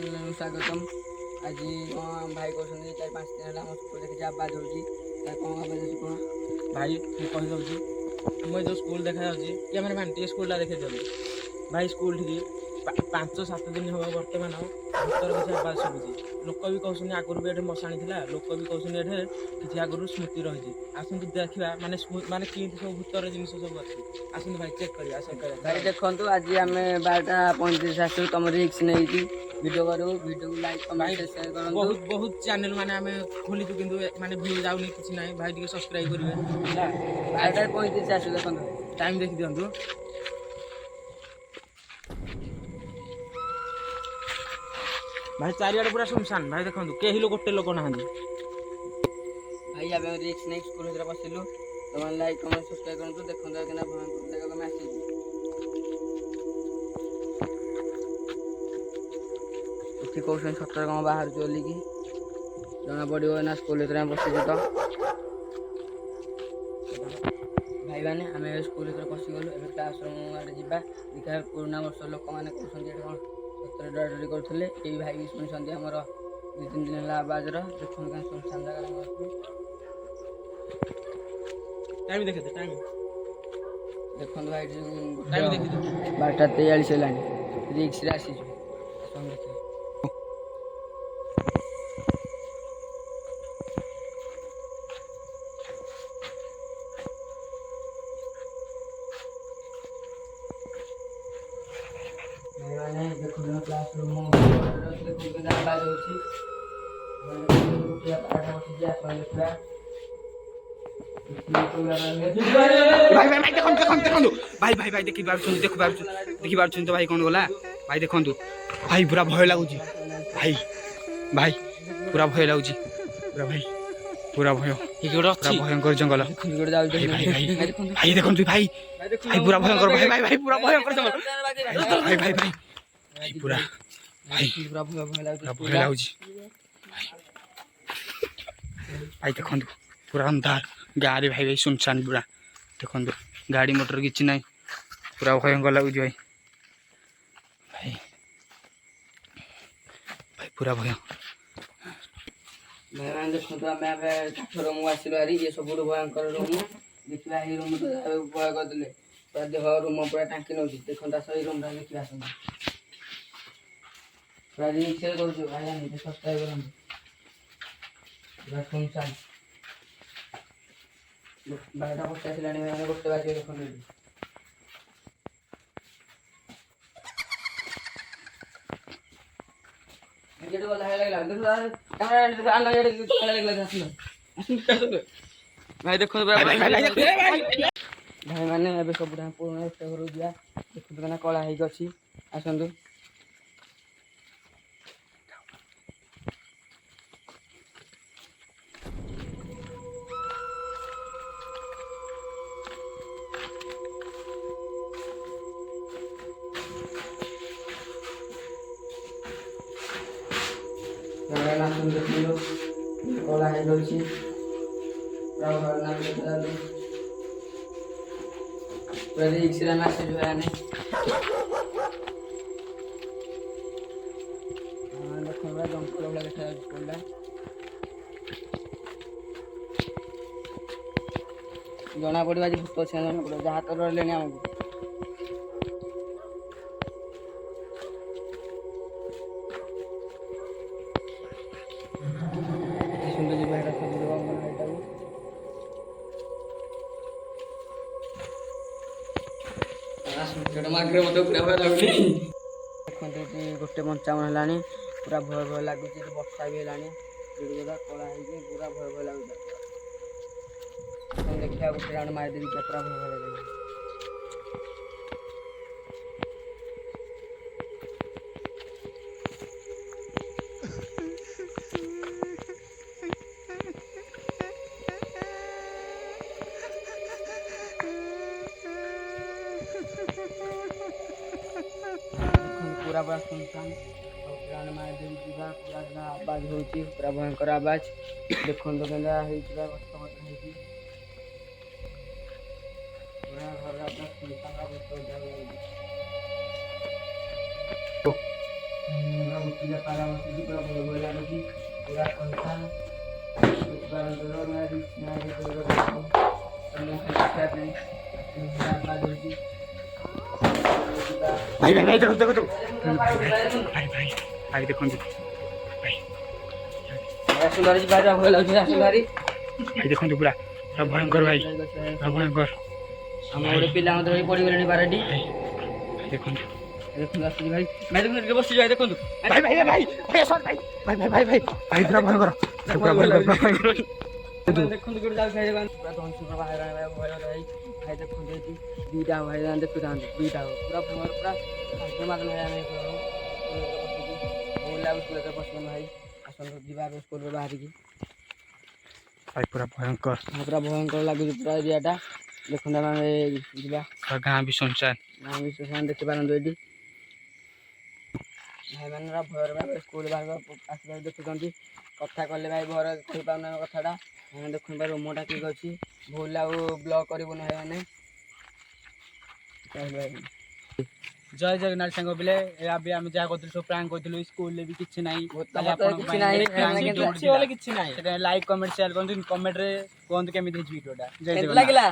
Channel स्वागतम। आज भाई कहते 4-5 दिन है स्कूल देखिए आवाज होगी कौन आवाज कौन भाई कहीदे आम जो स्कूल देखा जाऊँगी मैंने भाई स्कूल देखे भाई स्कूल ठीक 5-7 दिन हम बर्तमान भूतर किसी आवाज शुभुची लोक भी कहते आगुरी भी ये मशाणी था लोक भी कहते ये किसी आगुरी स्मृति रही आसतु देखा माने माने कि सब भूतर जिन सब अच्छी आसतु भाई चेक कर भाई देखो आज आम 12:35 आसू तुम रिक्स नहीं वीडियो करूँ वीडियो लाइक कमेंट शेयर करूँ। बहुत बहुत चैनल माने आम खोलु कि माने व्यू जाऊनी किसी ना भाई टे सब्सक्राइब करेंगे 12:35 आसू देखो टाइम देखी दिंतु भाई चारिआडे पूरा सुनसान भाई देखो कहीं गोटे लोक ना भाई आम रिक्स नहीं स्कूल भर बसिलु तुम लाइक कमेंट सब्सक्राइब करूँ देखो भयंकर आसी एठी कौन सतर कम बाहर बोलिकी जना पड़ो ना स्कूल भर बसी तो भाई मैंने आम स्कूल भर पशिगलु ए क्लासरूम आड़े जा देखा पुराना वर्ष लोक मैंने कहते कौन सतर डराडरी करुले ये भाई भी शुणी आमर 2-3 दिन है आवाज देखो सुनसान जगह टाइम देखे टाइम देखो भाई टाइम देखी 12:43 है रिक्स आसी मैंने देखो क्लासरूम आवाज होती भाई भाई भाई देखी पार्छ तो भाई कौन गला भाई देखु भाई पूरा भय लगुच भाई भाई पूरा भय लगुच पूरा भाई पूरा भय भयंकर जंगल भाई भाई भाई देखु भाई भाई पूरा भयंकर भाई भाई भाई पूरा भयंकर जंगल भाई भाई भाई भाई पूरा भाई भय लगुच भाई देखु पूरा अंधार गाँव भाई भाई सुनसान पूरा देखो गाड़ी मोटर किसी ना पूरा भयंकर लगुच भाई भाई भाई पूरा भय भाई देखो आम काठ रूम आसलु हारी ये सब भयंकर रूम देखा ये रूम भय करदे पूरा देह रूम पूरा टाँकी नौ देखो ये रूम देखा पूरा रिक्स करूँ भाई सब्सक्राइब करूँ पूरा सुनसान 12:50 है गोटे बाजे देखो भाई देखो भाई मैंने सब पुराना घर जा देखो कला होगी आसतु देखो कला होगी पूरा रिक्स मैसेज आने देखो जंगल भाई देखा स्कूल जना पड़ा आज भूत अच्छे जना पड़ो जहाँ तो रही आमको देखते गोटे 55 है पूरा भय भय लगुच वर्षा भी है कला पूरा भय भय लगुच देखा गोटे राउंड मारिदेवी पूरा भय भय लगे पूरा पूरा सुनसान पूरा आवाज होती पूरा भयंकर आवाज देखो पूरा घर ଉଠିଲେ ପାରା ବସିକି ପୁରା ଭଲ ଭଲ ଲାଗୁଛି ପୁରା କଥା ଭାଇ ଭାଇ ଭାଇ ଦେଖନ୍ତୁ ଦେଖନ୍ତୁ ଭାଇ ଭାଇ ଭାଇ ଦେଖନ୍ତୁ ଭାଇ ଭଲ ଲାଗୁଛି ଭାରି ଭାଇ ଦେଖନ୍ତୁ ପୁରା ପୁରା ଭୟଙ୍କର ଭାଇ ପୁରା ଭୟଙ୍କର ଆମ ଗୋଟେ ପିଲା ମଧ୍ୟ ପଡ଼ିଗଲେଣି ପାରାଟି ଭାଇ ଦେଖନ୍ତୁ ଦେଖନ୍ତୁ ଆସୁଛି ଭାଇ ଭାଇ ଦେଖନ୍ତୁ ଟିକେ ବସିଛି ଭାଇ ଦେଖନ୍ତୁ ଭାଇ ଭାଇ ଭାଇ ଭାଇ ଭାଇ ଭାଇ ଭାଇ ଭାଇ ଭାଇ ଭାଇ ପୁରା ଭୟଙ୍କର ପୁରା ଭୟଙ୍କର ଦେଖନ୍ତୁ କେଉଁଠି ଯାଉଛି ଭାଇ ପୁରା ଧନସୁ ବାହାରେ ଭୟ ଭାଇ ଭାଇ ଦେଖନ୍ତୁ ଏଠି ଦୁଇଟା ଭାଇ ଦେଖୁଥାନ୍ତି ଦୁଇଟା ପୁରା ଭୟଙ୍କର ପୁରା ମାଦନ ଭାଇ ଆମେ ଭଲ ଲାଗୁଛି ପଶିଗଲୁ ଭାଇ ଆସନ୍ତୁ ଯିବା ଏବେ ସ୍କୁଲରୁ ବାହାରିକି ଭାଇ ପୁରା ଭୟଙ୍କର ପୁରା ଭୟଙ୍କର ଲାଗୁଛି ପୁରା ଏରିଆଟା ଦେଖନ୍ତୁ ଆମେ ଯିବା ଗାଁ ବି ଶୁନଶାନ ଗାଁ ବି ସେମାନେ ଦେଖିପାରନ୍ତୁ ଏଠି ଭାଇମାନେ ଭୟରେ ଭାଇ ସ୍କୁଲ ବାହାରିବା ଆସିବାକୁ ଦେଖୁଛନ୍ତି କଥା କଲେ ଭାଇ ଭୟରେ କହିପାରୁନି ଆମ କଥାଟା ଆମେ ଦେଖୁନ୍ତୁ ଭାଇ ରୁମଟା ଠିକ୍ ଅଛି ଭୁଲ ଆଉ ବ୍ଲକ୍ କରିବୁନି ଭାଇମାନେ ଜୟ ଜଗନ୍ନାଥ ସାଙ୍ଗ ପିଲେ ଏବେ ଆମେ ଯାହା କରୁଥିଲୁ ସବୁ ପ୍ରାଙ୍କ କରିଥିଲୁ ସ୍କୁଲରେ ବି କିଛି ନାହିଁ କିଛି ନାହିଁ ଲାଇକ୍ କମେଣ୍ଟ ସେୟାର କରନ୍ତୁ କମେଣ୍ଟରେ କୁହନ୍ତୁ କେମିତି ହେଇଛି ଭିଡ଼ିଓଟା ଜୟ ଜଗନ୍ନାଥ।